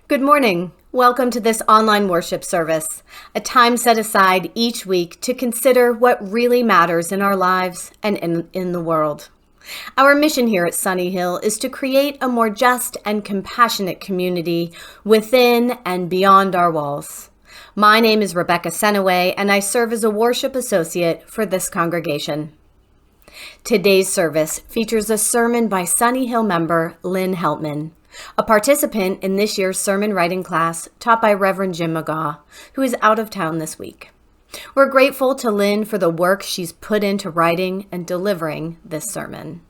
Good morning. Welcome to this online worship service, a time set aside each week to consider what really matters in our lives and in the world. Our mission here at Sunnyhill is to create a more just and compassionate community within and beyond our walls. My name is Rebecca Senaway, and I serve as a worship associate for this congregation. Today's service features a sermon by Sunnyhill member Lynne Heltman, a participant in this year's sermon writing class taught by Reverend Jim McGaw, who is out of town this week. We're grateful to Lynne for the work she's put into writing and delivering this sermon.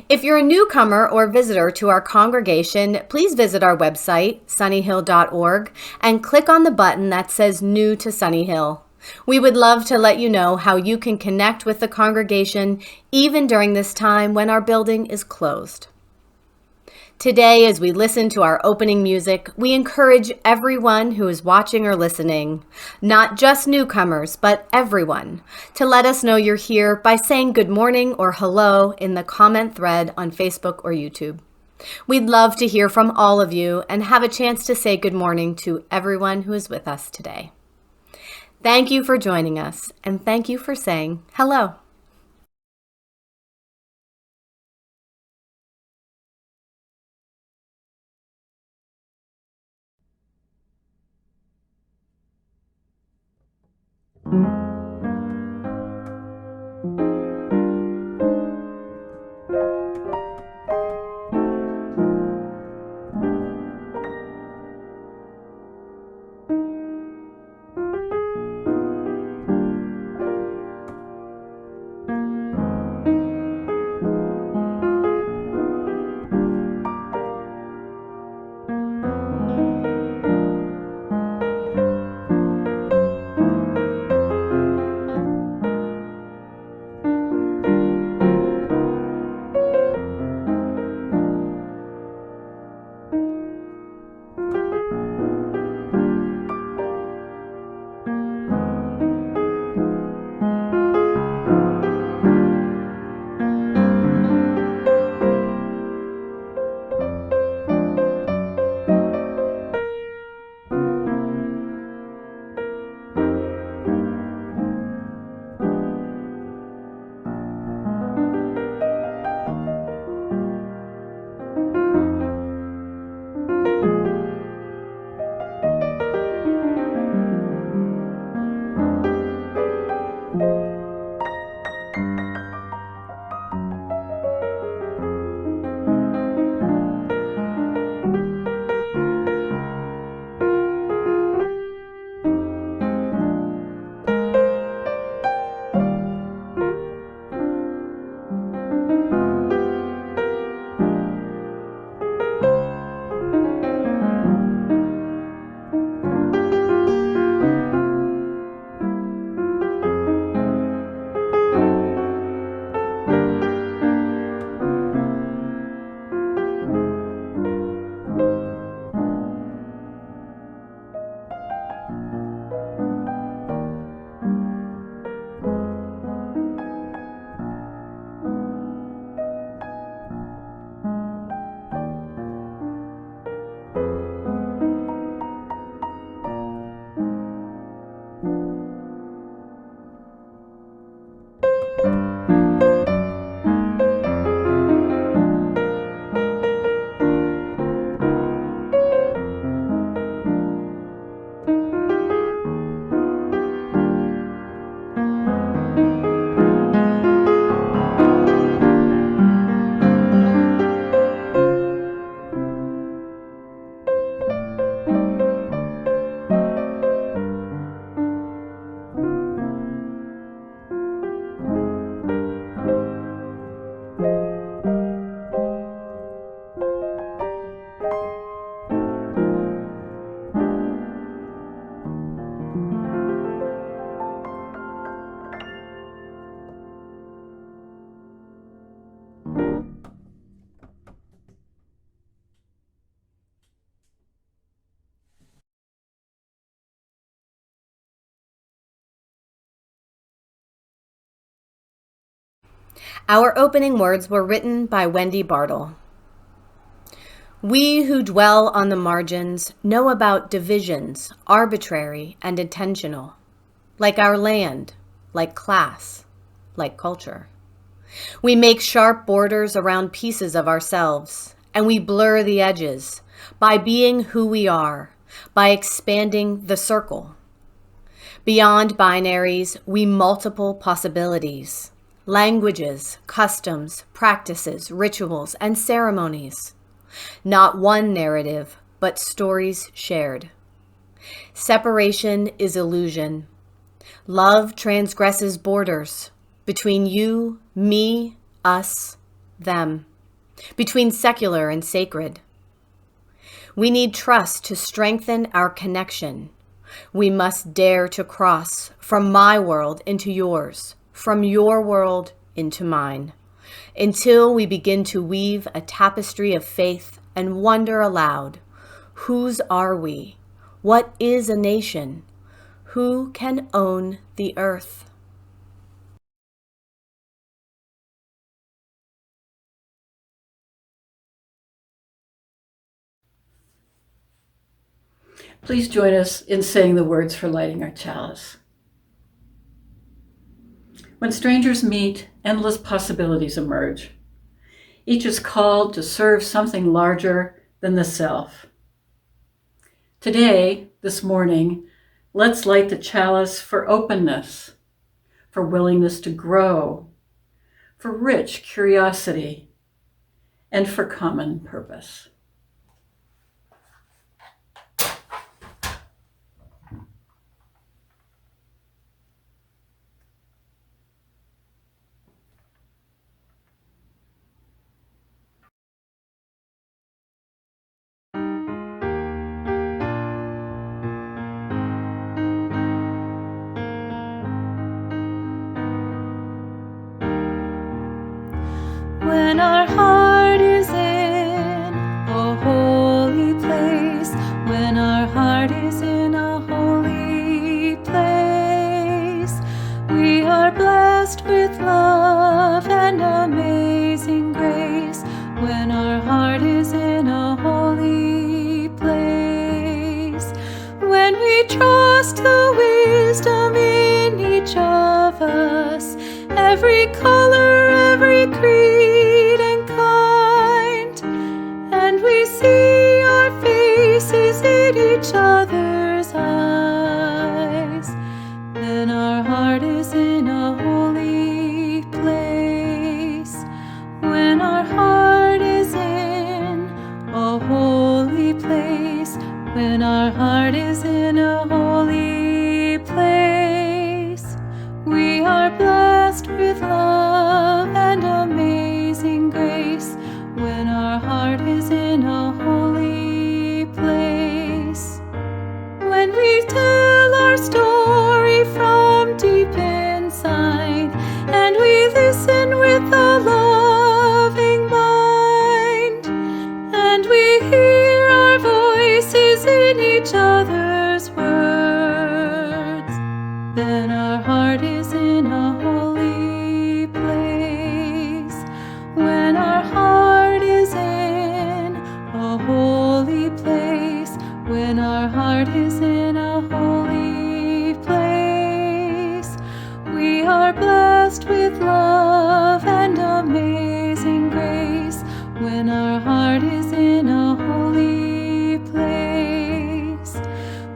If you're a newcomer or visitor to our congregation, please visit our website, sunnyhill.org, and click on the button that says New to Sunnyhill. We would love to let you know how you can connect with the congregation even during this time when our building is closed. Today, as we listen to our opening music, we encourage everyone who is watching or listening, not just newcomers, but everyone, to let us know you're here by saying good morning or hello in the comment thread on Facebook or YouTube. We'd love to hear from all of you and have a chance to say good morning to everyone who is with us today. Thank you for joining us, and thank you for saying hello. Our opening words were written by Wendy Bartle. We who dwell on the margins know about divisions, arbitrary and intentional, like our land, like class, like culture. We make sharp borders around pieces of ourselves, and we blur the edges by being who we are, by expanding the circle. Beyond binaries, we multiple possibilities, languages, customs, practices, rituals, and ceremonies. Not one narrative, but stories shared. Separation is illusion. Love transgresses borders between you, me, us, them, between secular and sacred. We need trust to strengthen our connection. We must dare to cross from my world into yours, from your world into mine, until we begin to weave a tapestry of faith and wonder aloud. Whose are we? What is a nation? Who can own the earth? Please join us in saying the words for lighting our chalice. When strangers meet, endless possibilities emerge. Each is called to serve something larger than the self. Today, this morning, let's light the chalice for openness, for willingness to grow, for rich curiosity, and for common purpose. When our heart is in a holy place, when our heart is in a holy place, we are blessed with love and amazing grace. When our heart is in a holy place, when we trust the wisdom in each of us, every color, every creed and kind, and we see our faces in each other's eyes, then our heart is in a holy place. When our heart is in a holy place, when our heart is in a holy place, we are blessed with love and amazing grace. When our heart is in a holy place, when we tell our story from deep inside, and we listen with a loving mind, and we hear our voices in each other's words, then our heart is in a holy place. When our heart is in a holy place, when our heart is in a holy place, we are blessed with love and amazing grace. When our heart is in a holy place,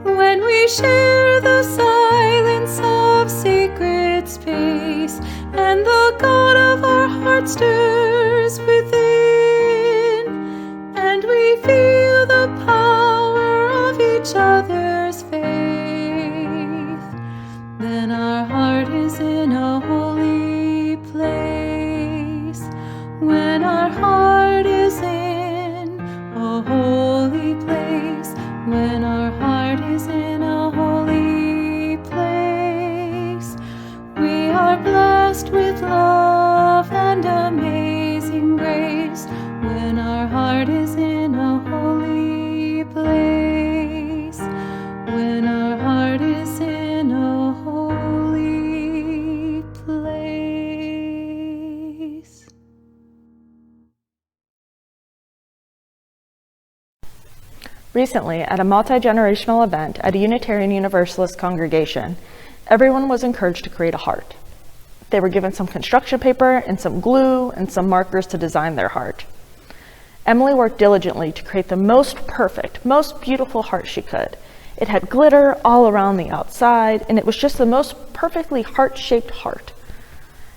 when we share the silence of sacred space, and the God of our heart stirs within, and we feel the power of each other's faith, then our heart is in a holy place. When our heart is in a holy place, when our heart is in a holy place, we are blessed with love and amazing grace. When our heart is in a holy place, when our heart is in a holy place. Recently, at a multi-generational event at a Unitarian Universalist congregation, everyone was encouraged to create a heart. They were given some construction paper and some glue and some markers to design their heart. Emily worked diligently to create the most perfect, most beautiful heart she could. It had glitter all around the outside, and it was just the most perfectly heart-shaped heart.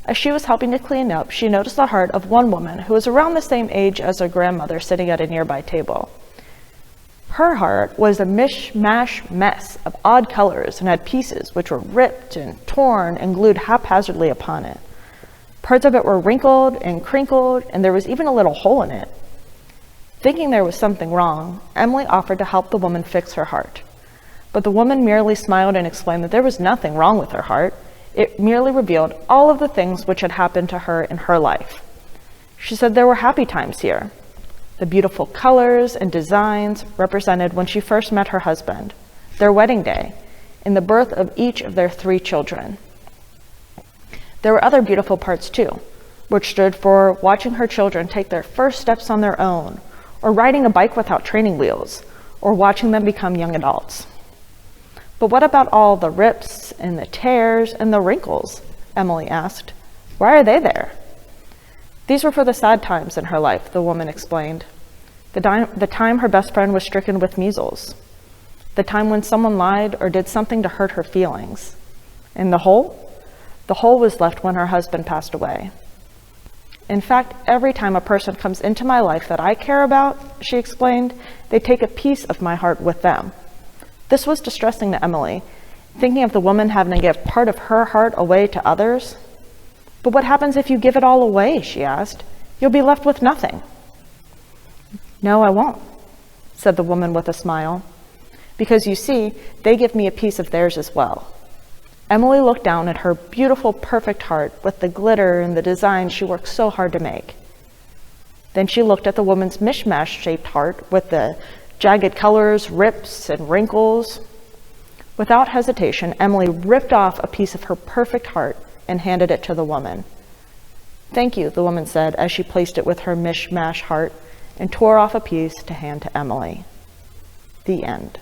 As she was helping to clean up, she noticed the heart of one woman who was around the same age as her grandmother sitting at a nearby table. Her heart was a mishmash mess of odd colors and had pieces which were ripped and torn and glued haphazardly upon it. Parts of it were wrinkled and crinkled, and there was even a little hole in it. Thinking there was something wrong, Emily offered to help the woman fix her heart. But the woman merely smiled and explained that there was nothing wrong with her heart. It merely revealed all of the things which had happened to her in her life. She said there were happy times here. The beautiful colors and designs represented when she first met her husband, their wedding day, and the birth of each of their 3 children. There were other beautiful parts too, which stood for watching her children take their first steps on their own, or riding a bike without training wheels, or watching them become young adults. But what about all the rips and the tears and the wrinkles? Emily asked. Why are they there? These were for the sad times in her life, the woman explained. The time her best friend was stricken with measles. The time when someone lied or did something to hurt her feelings. And the hole? The hole was left when her husband passed away. In fact, every time a person comes into my life that I care about, she explained, they take a piece of my heart with them. This was distressing to Emily, thinking of the woman having to give part of her heart away to others. But what happens if you give it all away, she asked. You'll be left with nothing. No, I won't, said the woman with a smile. Because you see, they give me a piece of theirs as well. Emily looked down at her beautiful, perfect heart with the glitter and the design she worked so hard to make. Then she looked at the woman's mishmash-shaped heart with the jagged colors, rips, and wrinkles. Without hesitation, Emily ripped off a piece of her perfect heart and handed it to the woman. Thank you, the woman said as she placed it with her mishmash heart and tore off a piece to hand to Emily. The end.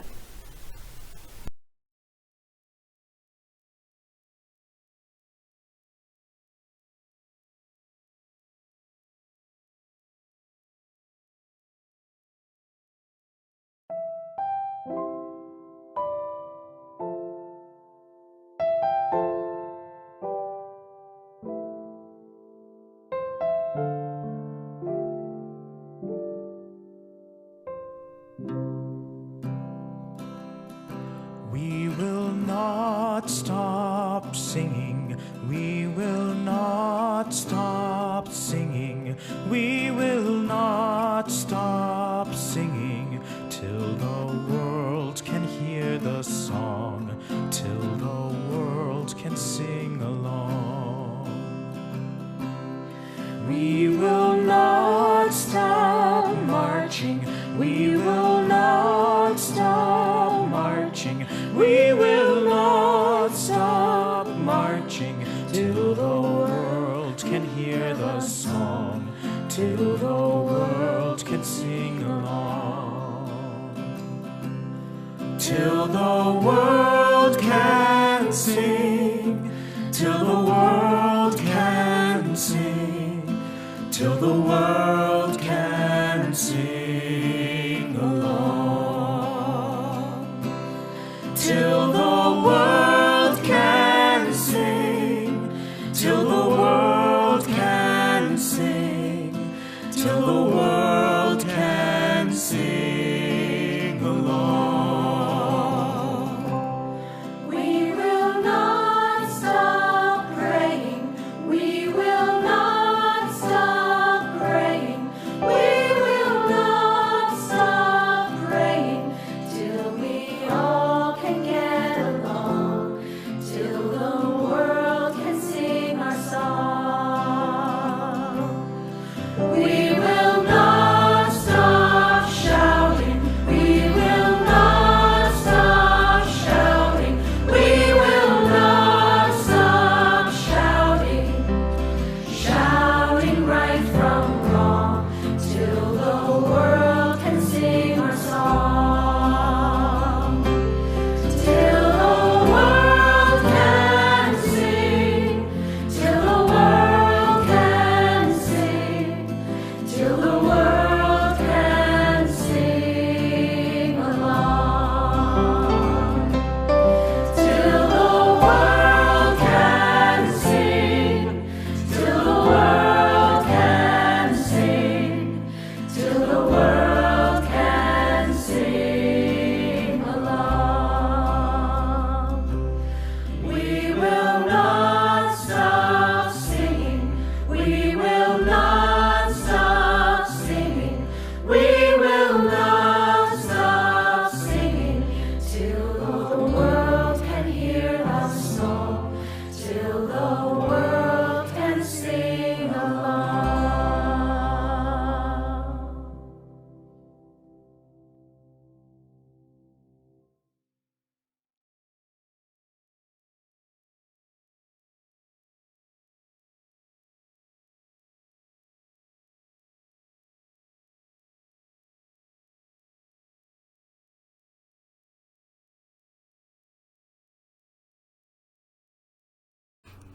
We will not stop singing. We will not stop singing. We will not stop singing till the world can hear the song, till the world can sing along. We will not stop marching. We will not stop marching. We will not stop marching till the world can hear the song, till the world can sing along. Till the world can sing, till the world can sing, till the world can sing along. Till the world can sing, till the world can sing, till the world can sing along. We will not stop praying. We will not stop praying. We will not stop praying till we all can get along, till the world can sing our song.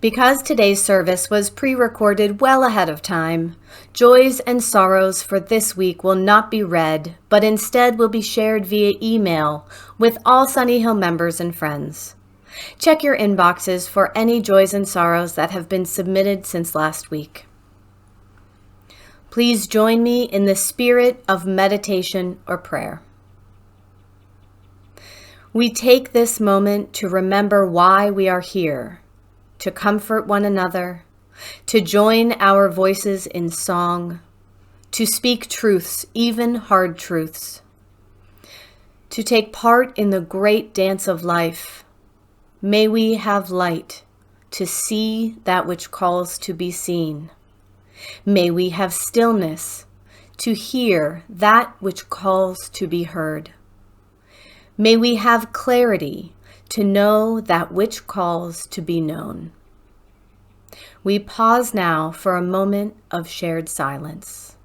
Because today's service was pre-recorded well ahead of time, joys and sorrows for this week will not be read, but instead will be shared via email with all Sunnyhill members and friends. Check your inboxes for any joys and sorrows that have been submitted since last week. Please join me in the spirit of meditation or prayer. We take this moment to remember why we are here, to comfort one another, to join our voices in song, to speak truths, even hard truths, to take part in the great dance of life. May we have light to see that which calls to be seen. May we have stillness to hear that which calls to be heard. May we have clarity to know that which calls to be known. We pause now for a moment of shared silence.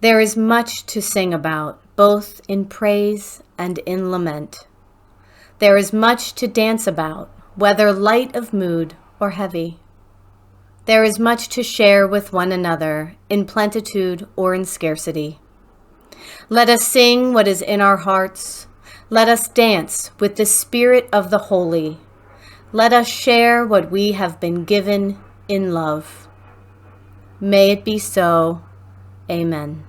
There is much to sing about, both in praise and in lament. There is much to dance about, whether light of mood or heavy. There is much to share with one another, in plenitude or in scarcity. Let us sing what is in our hearts. Let us dance with the spirit of the holy. Let us share what we have been given in love. May it be so. Amen.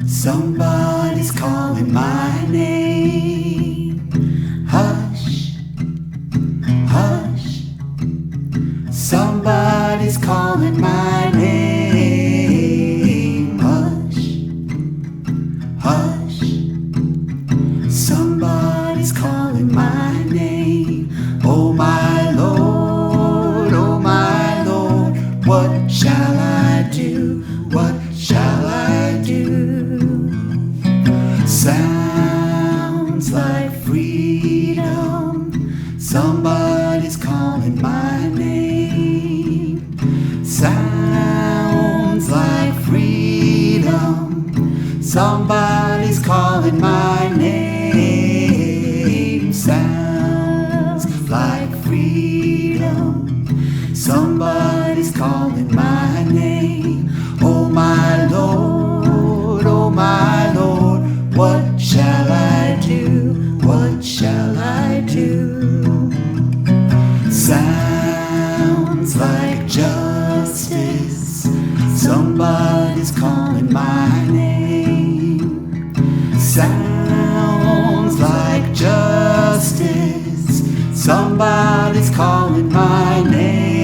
Somebody's calling my name. Hush, hush. Somebody's calling my name. Hush, hush. Somebody's calling my name. Oh my Lord, what shall I do? What shall I do? Sounds like freedom. Somebody's calling my name. Sounds like freedom. Somebody's calling my name. Sounds like freedom. Somebody's calling my name. Oh my Lord, what shall I do? What shall I do? Sounds like justice. Somebody's calling my name. Sounds like justice. Somebody's calling my name.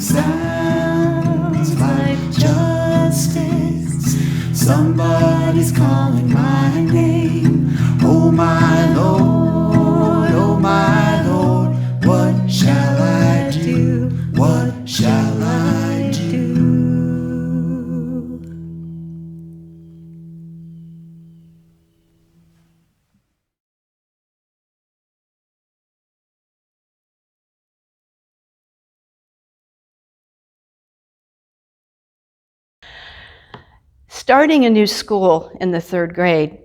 Sounds like justice. Somebody's calling my name. Oh my Lord, what shall I do? What shall I do? Starting a new school in the 3rd grade,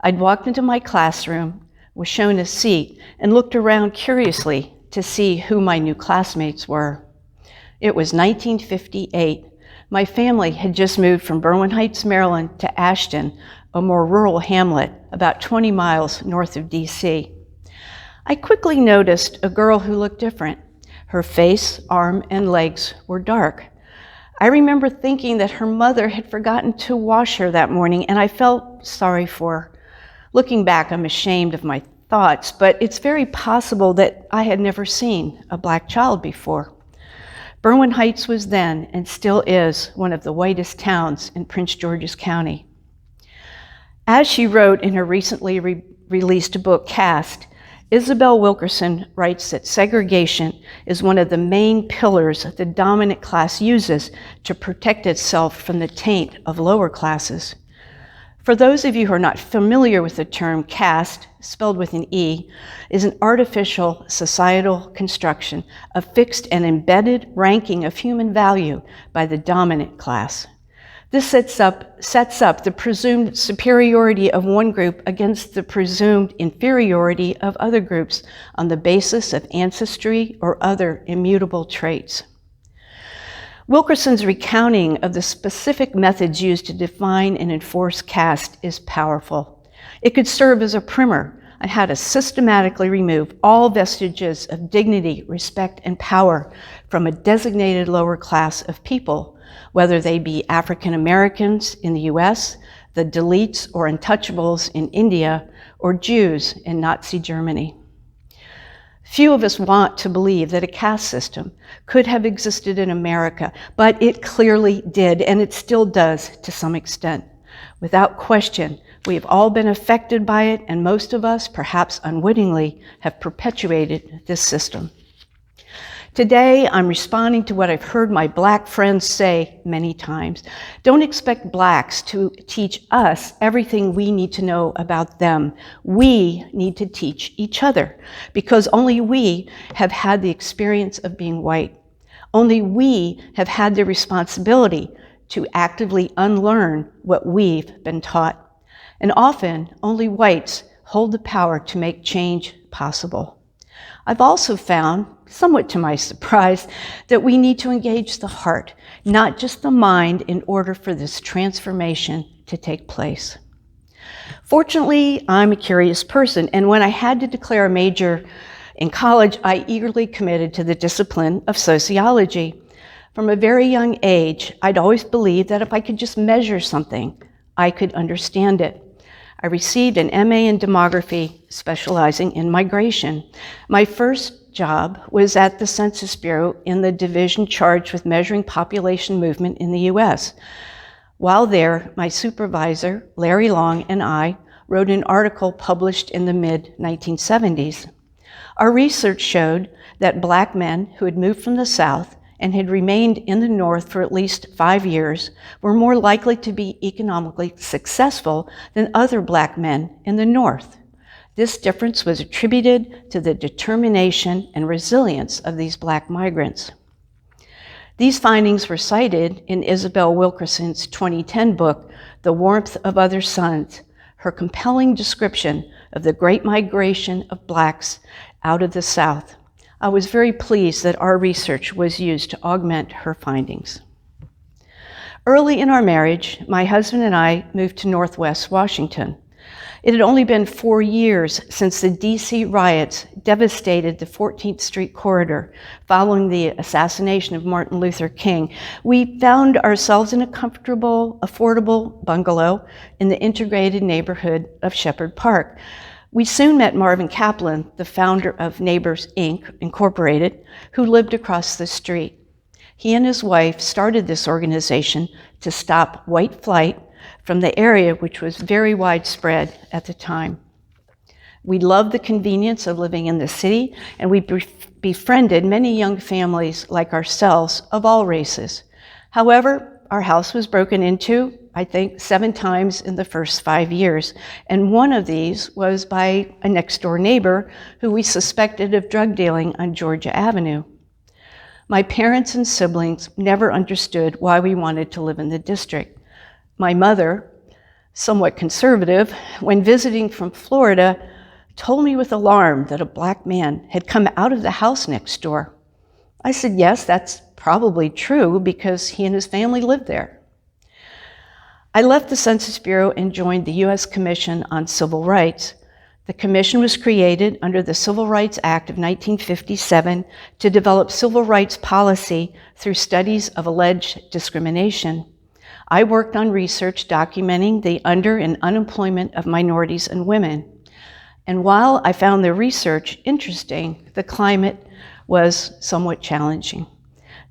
I'd walked into my classroom, was shown a seat, and looked around curiously to see who my new classmates were. It was 1958. My family had just moved from Berwyn Heights, Maryland to Ashton, a more rural hamlet about 20 miles north of DC. I quickly noticed a girl who looked different. Her face, arm, and legs were dark. I remember thinking that her mother had forgotten to wash her that morning, and I felt sorry for her. Looking back, I'm ashamed of my thoughts, but it's very possible that I had never seen a black child before. Berwyn Heights was then, and still is, one of the whitest towns in Prince George's County. As she wrote in her recently released book, Cast, Isabel Wilkerson writes that segregation is one of the main pillars the dominant class uses to protect itself from the taint of lower classes. For those of you who are not familiar with the term, caste, spelled with an E, is an artificial societal construction of fixed and embedded ranking of human value by the dominant class. This sets up the presumed superiority of one group against the presumed inferiority of other groups on the basis of ancestry or other immutable traits. Wilkerson's recounting of the specific methods used to define and enforce caste is powerful. It could serve as a primer on how to systematically remove all vestiges of dignity, respect, and power from a designated lower class of people, whether they be African Americans in the US, the Dalits or Untouchables in India, or Jews in Nazi Germany. Few of us want to believe that a caste system could have existed in America, but it clearly did, and it still does to some extent. Without question, we have all been affected by it, and most of us, perhaps unwittingly, have perpetuated this system. Today, I'm responding to what I've heard my Black friends say many times. Don't expect Blacks to teach us everything we need to know about them. We need to teach each other, because only we have had the experience of being white. Only we have had the responsibility to actively unlearn what we've been taught. And often, only whites hold the power to make change possible. I've also found, somewhat to my surprise, that we need to engage the heart, not just the mind, in order for this transformation to take place. Fortunately, I'm a curious person, and when I had to declare a major in college, I eagerly committed to the discipline of sociology. From a very young age, I'd always believed that if I could just measure something, I could understand it. I received an MA in demography, specializing in migration. My first job was at the Census Bureau in the division charged with measuring population movement in the US. While there, my supervisor, Larry Long, and I wrote an article published in the mid-1970s. Our research showed that Black men who had moved from the South and had remained in the North for at least 5 years were more likely to be economically successful than other Black men in the North. This difference was attributed to the determination and resilience of these Black migrants. These findings were cited in Isabel Wilkerson's 2010 book, The Warmth of Other Suns, her compelling description of the Great Migration of Blacks out of the South. I was very pleased that our research was used to augment her findings. Early in our marriage, my husband and I moved to Northwest Washington. It had only been 4 years since the DC riots devastated the 14th Street corridor following the assassination of Martin Luther King. We found ourselves in a comfortable, affordable bungalow in the integrated neighborhood of Shepherd Park. We soon met Marvin Kaplan, the founder of Neighbors, Inc., Incorporated, who lived across the street. He and his wife started this organization to stop white flight from the area, which was very widespread at the time. We loved the convenience of living in the city, and we befriended many young families like ourselves of all races. However, our house was broken into, I think, 7 times in the first 5 years, and one of these was by a next-door neighbor who we suspected of drug dealing on Georgia Avenue. My parents and siblings never understood why we wanted to live in the district. My mother, somewhat conservative, when visiting from Florida, told me with alarm that a Black man had come out of the house next door. I said, yes, that's probably true because he and his family lived there. I left the Census Bureau and joined the U.S. Commission on Civil Rights. The commission was created under the Civil Rights Act of 1957 to develop civil rights policy through studies of alleged discrimination. I worked on research documenting the under- and unemployment of minorities and women. And while I found the research interesting, the climate was somewhat challenging.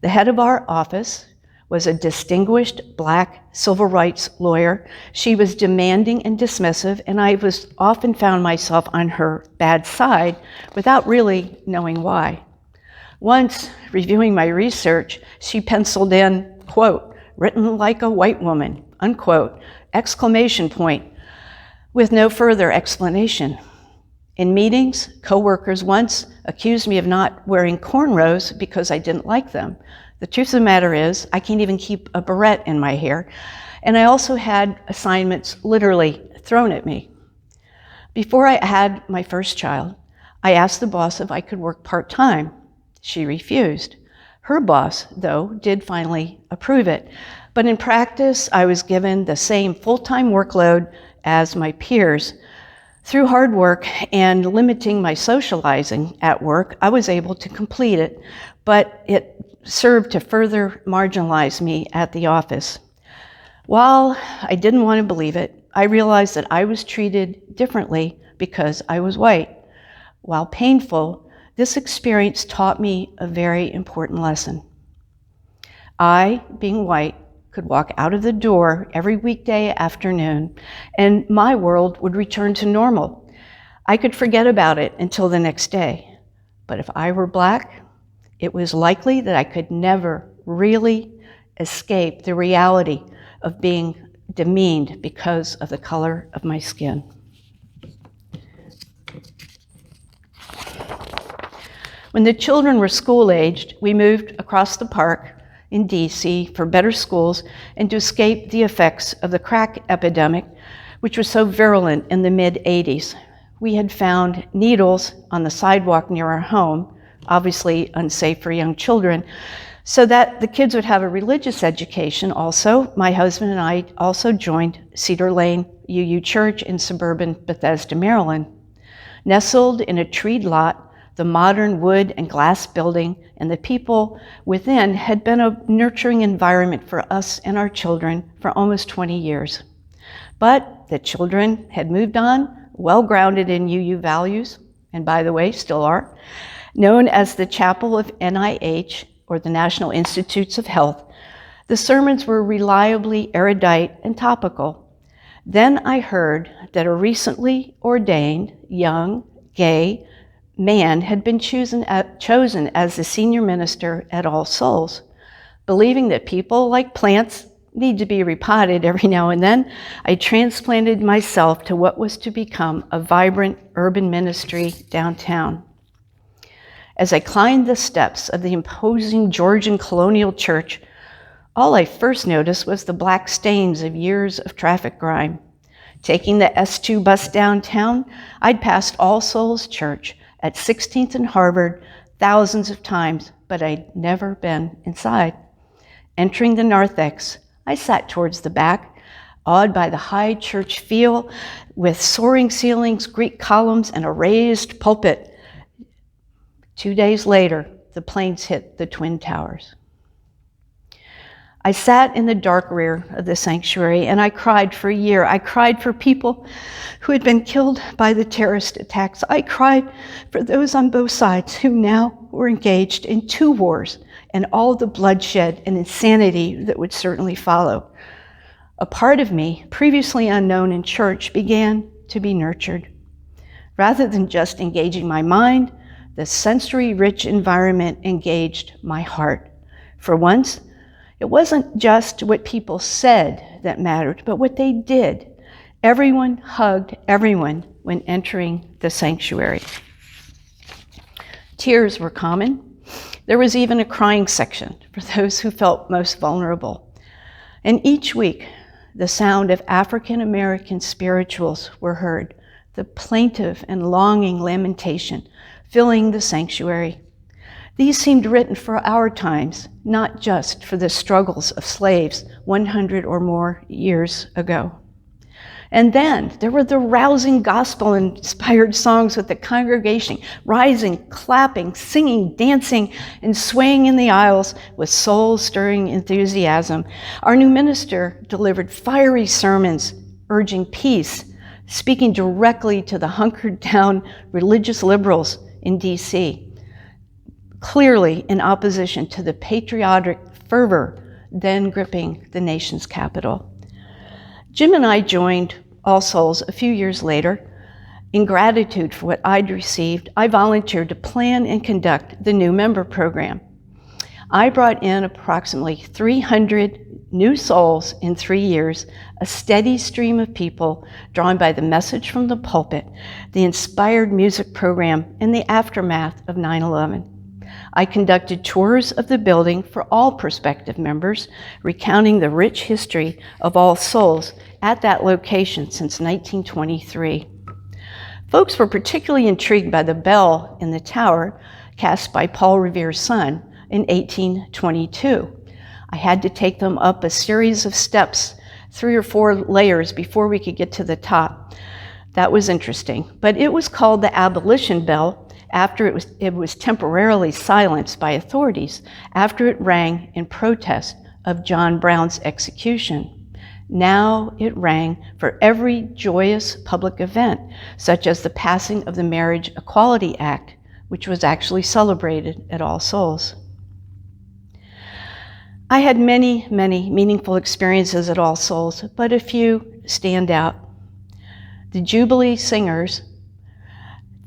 The head of our office was a distinguished Black civil rights lawyer. She was demanding and dismissive, and I was often found myself on her bad side without really knowing why. Once, reviewing my research, she penciled in, quote, "written like a white woman," unquote, exclamation point, with no further explanation. In meetings, coworkers once accused me of not wearing cornrows because I didn't like them. The truth of the matter is, I can't even keep a barrette in my hair, and I also had assignments literally thrown at me. Before I had my first child, I asked the boss if I could work part-time. She refused. Her boss, though, did finally approve it, but in practice, I was given the same full-time workload as my peers. Through hard work and limiting my socializing at work, I was able to complete it, but it served to further marginalize me at the office. While I didn't want to believe it, I realized that I was treated differently because I was white. While painful, this experience taught me a very important lesson. I, being white, could walk out of the door every weekday afternoon, and my world would return to normal. I could forget about it until the next day. But if I were Black, it was likely that I could never really escape the reality of being demeaned because of the color of my skin. When the children were school-aged, we moved across the park in DC for better schools and to escape the effects of the crack epidemic, which was so virulent in the mid-'80s. We had found needles on the sidewalk near our home, obviously unsafe for young children, so that the kids would have a religious education also. My husband and I also joined Cedar Lane UU Church in suburban Bethesda, Maryland. Nestled in a treed lot, the modern wood and glass building and the people within had been a nurturing environment for us and our children for almost 20 years. But the children had moved on, well grounded in UU values, and by the way, still are, known as the Chapel of NIH, or the National Institutes of Health. The sermons were reliably erudite and topical. Then I heard that a recently ordained, young, gay man had been chosen as the senior minister at All Souls. Believing that people, like plants, need to be repotted every now and then, I transplanted myself to what was to become a vibrant urban ministry downtown. As I climbed the steps of the imposing Georgian colonial church, all I first noticed was the black stains of years of traffic grime. Taking the S2 bus downtown, I'd passed All Souls Church at 16th and Harvard thousands of times, but I'd never been inside. Entering the narthex, I sat towards the back, awed by the high church feel with soaring ceilings, Greek columns, and a raised pulpit. 2 days later, the planes hit the Twin Towers. I sat in the dark rear of the sanctuary and I cried for a year. I cried for people who had been killed by the terrorist attacks. I cried for those on both sides who now were engaged in 2 wars and all the bloodshed and insanity that would certainly follow. A part of me, previously unknown in church, began to be nurtured. Rather than just engaging my mind, the sensory-rich environment engaged my heart. For once, it wasn't just what people said that mattered, but what they did. Everyone hugged everyone when entering the sanctuary. Tears were common. There was even a crying section for those who felt most vulnerable. And each week, the sound of African American spirituals were heard, the plaintive and longing lamentation filling the sanctuary. These seemed written for our times, not just for the struggles of slaves 100 or more years ago. And then there were the rousing gospel-inspired songs with the congregation rising, clapping, singing, dancing, and swaying in the aisles with soul-stirring enthusiasm. Our new minister delivered fiery sermons urging peace, speaking directly to the hunkered-down religious liberals in D.C., clearly in opposition to the patriotic fervor then gripping the nation's capital. Jim and I joined All Souls a few years later. In gratitude for what I'd received, I volunteered to plan and conduct the new member program. I brought in approximately 300 new souls in 3 years, a steady stream of people drawn by the message from the pulpit, the inspired music program, and the aftermath of 9/11. I conducted tours of the building for all prospective members, recounting the rich history of All Souls at that location since 1923. Folks were particularly intrigued by the bell in the tower cast by Paul Revere's son in 1822. I had to take them up a series of steps, 3 or 4 layers before we could get to the top. That was interesting, but it was called the abolition bell after it was temporarily silenced by authorities after it rang in protest of John Brown's execution. Now it rang for every joyous public event, such as the passing of the Marriage Equality Act, which was actually celebrated at All Souls. I had many, many meaningful experiences at All Souls, but a few stand out. The Jubilee singers,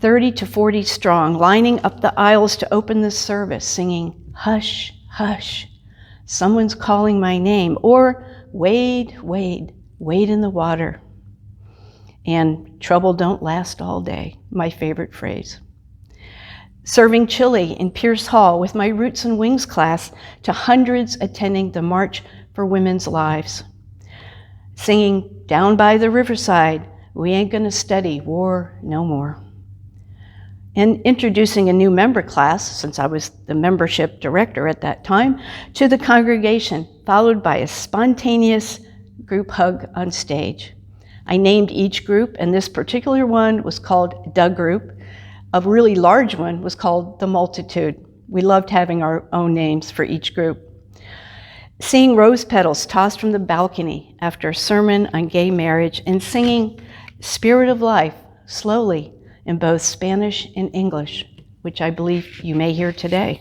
30 to 40 strong, lining up the aisles to open the service, singing, "Hush, hush, someone's calling my name," or "Wade, wade, wade in the water." And "Trouble don't last all day," my favorite phrase. Serving chili in Pierce Hall with my Roots and Wings class to hundreds attending the March for Women's Lives. Singing "Down by the Riverside, we ain't gonna study war no more." And introducing a new member class, since I was the membership director at that time, to the congregation, followed by a spontaneous group hug on stage. I named each group, and this particular one was called "Da Group." A really large one was called "The Multitude." We loved having our own names for each group. Seeing rose petals tossed from the balcony after a sermon on gay marriage, and singing "Spirit of Life" slowly in both Spanish and English, which I believe you may hear today.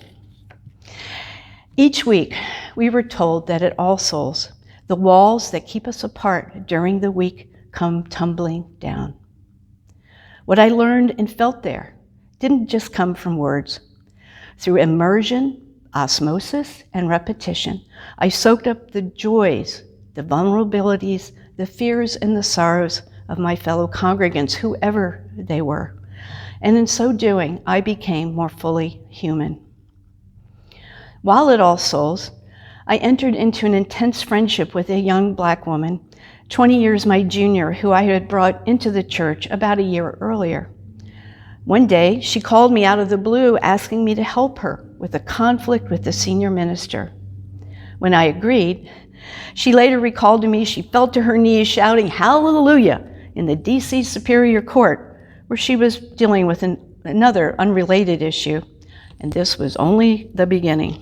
Each week, we were told that at All Souls, the walls that keep us apart during the week come tumbling down. What I learned and felt there didn't just come from words. Through immersion, osmosis, and repetition, I soaked up the joys, the vulnerabilities, the fears, and the sorrows of my fellow congregants, whoever they were. And in so doing, I became more fully human. While at All Souls, I entered into an intense friendship with a young Black woman, 20 years my junior, who I had brought into the church about a year earlier. One day, she called me out of the blue, asking me to help her with a conflict with the senior minister. When I agreed, she later recalled to me she fell to her knees shouting "Hallelujah" in the DC Superior Court, where she was dealing with another unrelated issue, and this was only the beginning.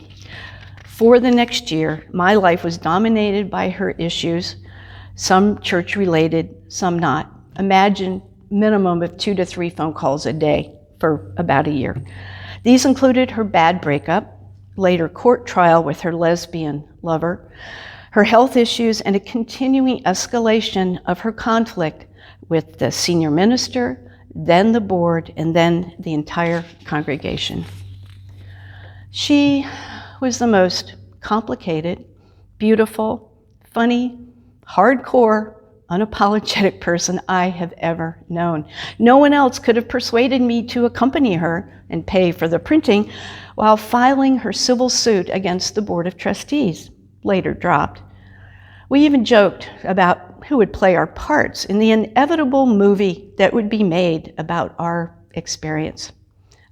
For the next year, my life was dominated by her issues, some church-related, some not. Imagine minimum of 2 to 3 phone calls a day for about a year. These included her bad breakup, later court trial with her lesbian lover, her health issues, and a continuing escalation of her conflict with the senior minister, then the board, and then the entire congregation. She was the most complicated, beautiful, funny, hardcore, unapologetic person I have ever known. No one else could have persuaded me to accompany her and pay for the printing while filing her civil suit against the Board of Trustees, later dropped. We even joked about who would play our parts in the inevitable movie that would be made about our experience.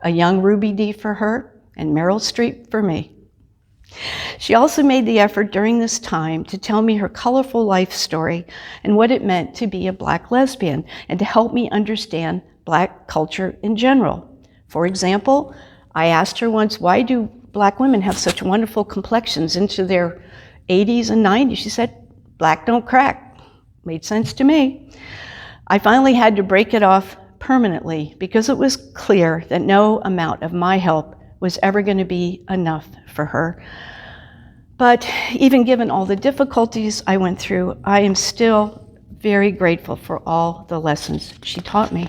A young Ruby Dee for her and Meryl Streep for me. She also made the effort during this time to tell me her colorful life story and what it meant to be a Black lesbian, and to help me understand Black culture in general. For example, I asked her once, why do Black women have such wonderful complexions into their 80s and 90s? She said, "Black don't crack." Made sense to me. I finally had to break it off permanently because it was clear that no amount of my help was ever going to be enough for her. But even given all the difficulties I went through, I am still very grateful for all the lessons she taught me.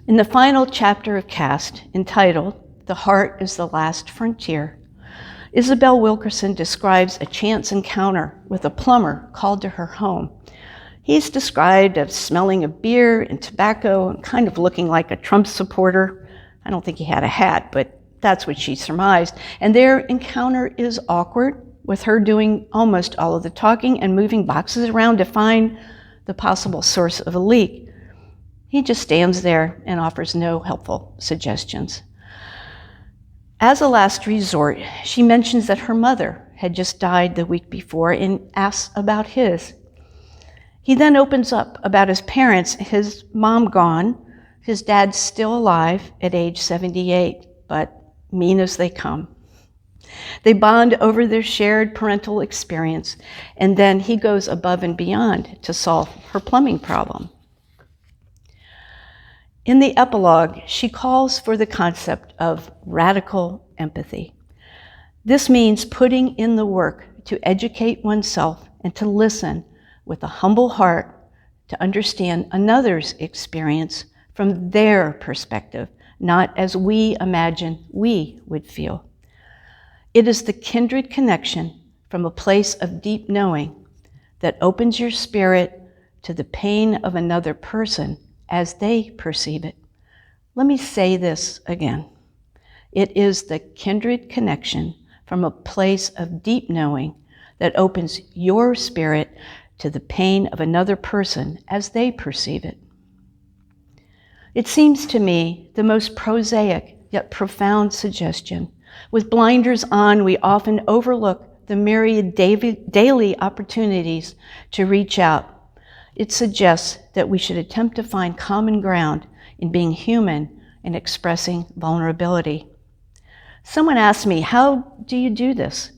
In the final chapter of Caste, entitled "The Heart is the Last Frontier," Isabel Wilkerson describes a chance encounter with a plumber called to her home. He's described as smelling of beer and tobacco and kind of looking like a Trump supporter. I don't think he had a hat, but that's what she surmised. And their encounter is awkward, with her doing almost all of the talking and moving boxes around to find the possible source of a leak. He just stands there and offers no helpful suggestions. As a last resort, she mentions that her mother had just died the week before and asks about his. He then opens up about his parents, his mom gone, his dad still alive at age 78, but mean as they come. They bond over their shared parental experience, and then he goes above and beyond to solve her plumbing problem. In the epilogue, she calls for the concept of radical empathy. This means putting in the work to educate oneself and to listen with a humble heart to understand another's experience from their perspective, not as we imagine we would feel. It is the kindred connection from a place of deep knowing that opens your spirit to the pain of another person as they perceive it. Let me say this again. It is the kindred connection from a place of deep knowing that opens your spirit to the pain of another person as they perceive it. It seems to me the most prosaic yet profound suggestion. With blinders on, we often overlook the myriad daily opportunities to reach out. It suggests that we should attempt to find common ground in being human and expressing vulnerability. Someone asked me, how do you do this?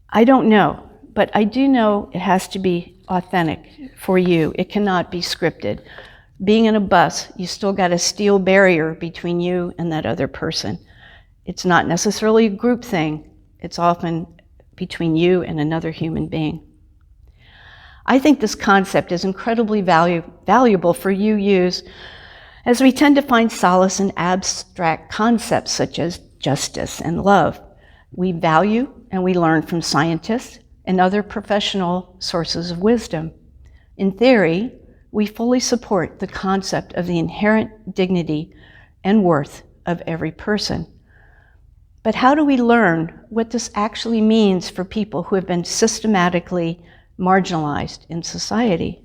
I don't know, but I do know it has to be authentic for you. It cannot be scripted. Being in a bus, you still got a steel barrier between you and that other person. It's not necessarily a group thing. It's often between you and another human being. I think this concept is incredibly valuable for you use, as we tend to find solace in abstract concepts such as justice and love. We value and we learn from scientists and other professional sources of wisdom. In theory, we fully support the concept of the inherent dignity and worth of every person. But how do we learn what this actually means for people who have been systematically marginalized in society?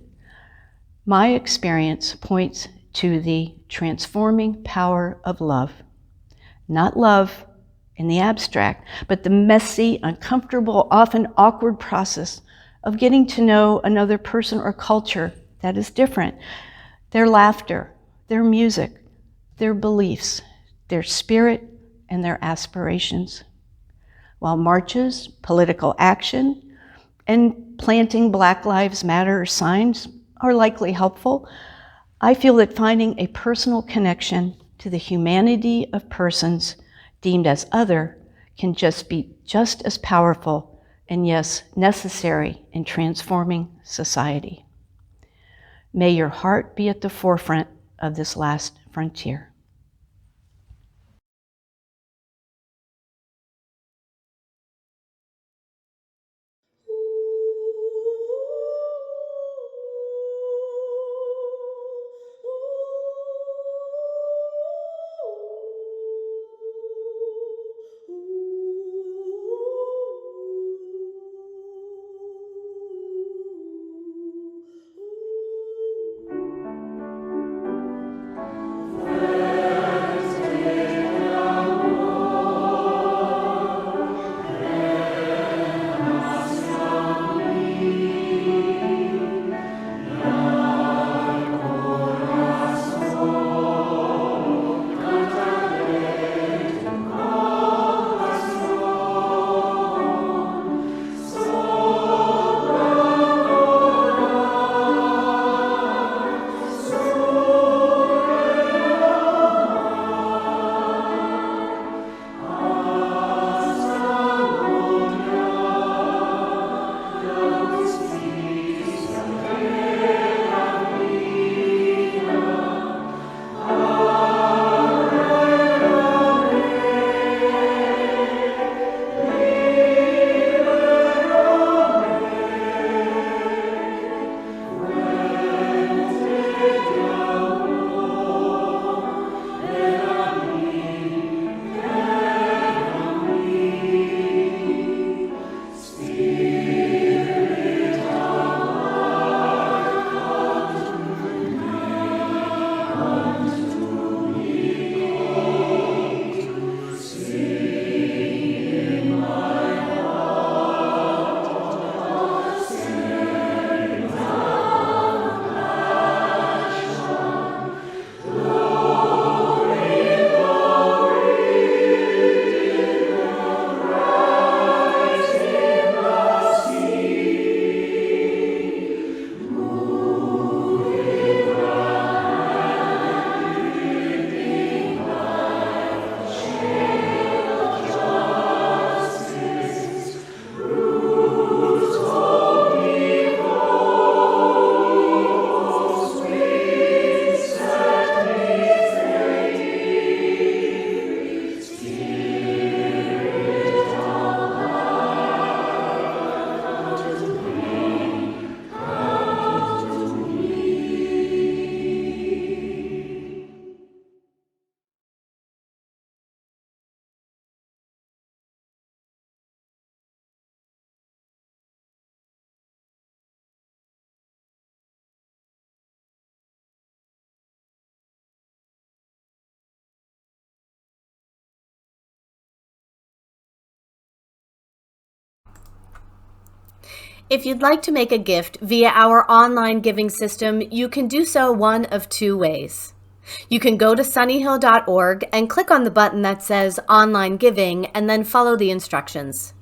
My experience points to the transforming power of love. Not love in the abstract, but the messy, uncomfortable, often awkward process of getting to know another person or culture that is different. Their laughter, their music, their beliefs, their spirit, and their aspirations. While marches, political action, and planting Black Lives Matter signs are likely helpful, I feel that finding a personal connection to the humanity of persons deemed as other can just be just as powerful and, yes, necessary in transforming society. May your heart be at the forefront of this last frontier. Ooh. If you'd like to make a gift via our online giving system, you can do so one of two ways. You can go to sunnyhill.org and click on the button that says Online Giving and then follow the instructions.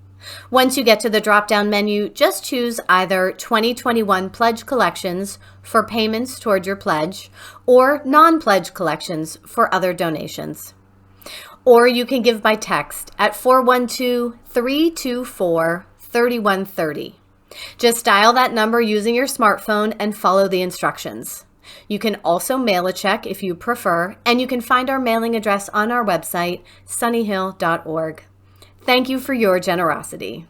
Once you get to the drop-down menu, just choose either 2021 Pledge Collections for payments toward your pledge or non-pledge collections for other donations. Or you can give by text at 412-324-3130. Just dial that number using your smartphone and follow the instructions. You can also mail a check if you prefer, and you can find our mailing address on our website, sunnyhill.org. Thank you for your generosity.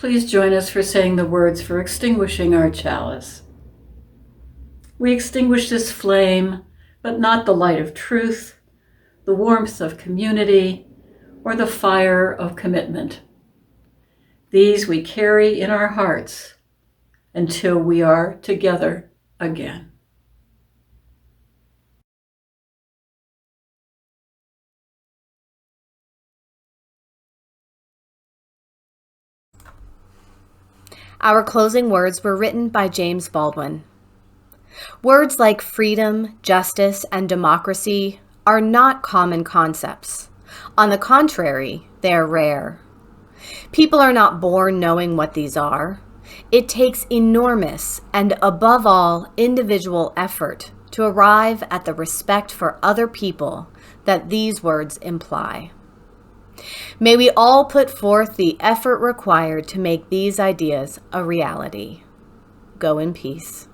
Please join us for saying the words for extinguishing our chalice. We extinguish this flame, but not the light of truth, the warmth of community, or the fire of commitment. These we carry in our hearts until we are together again. Our closing words were written by James Baldwin. Words like freedom, justice, and democracy are not common concepts. On the contrary, they are rare. People are not born knowing what these are. It takes enormous and, above all, individual effort to arrive at the respect for other people that these words imply. May we all put forth the effort required to make these ideas a reality. Go in peace.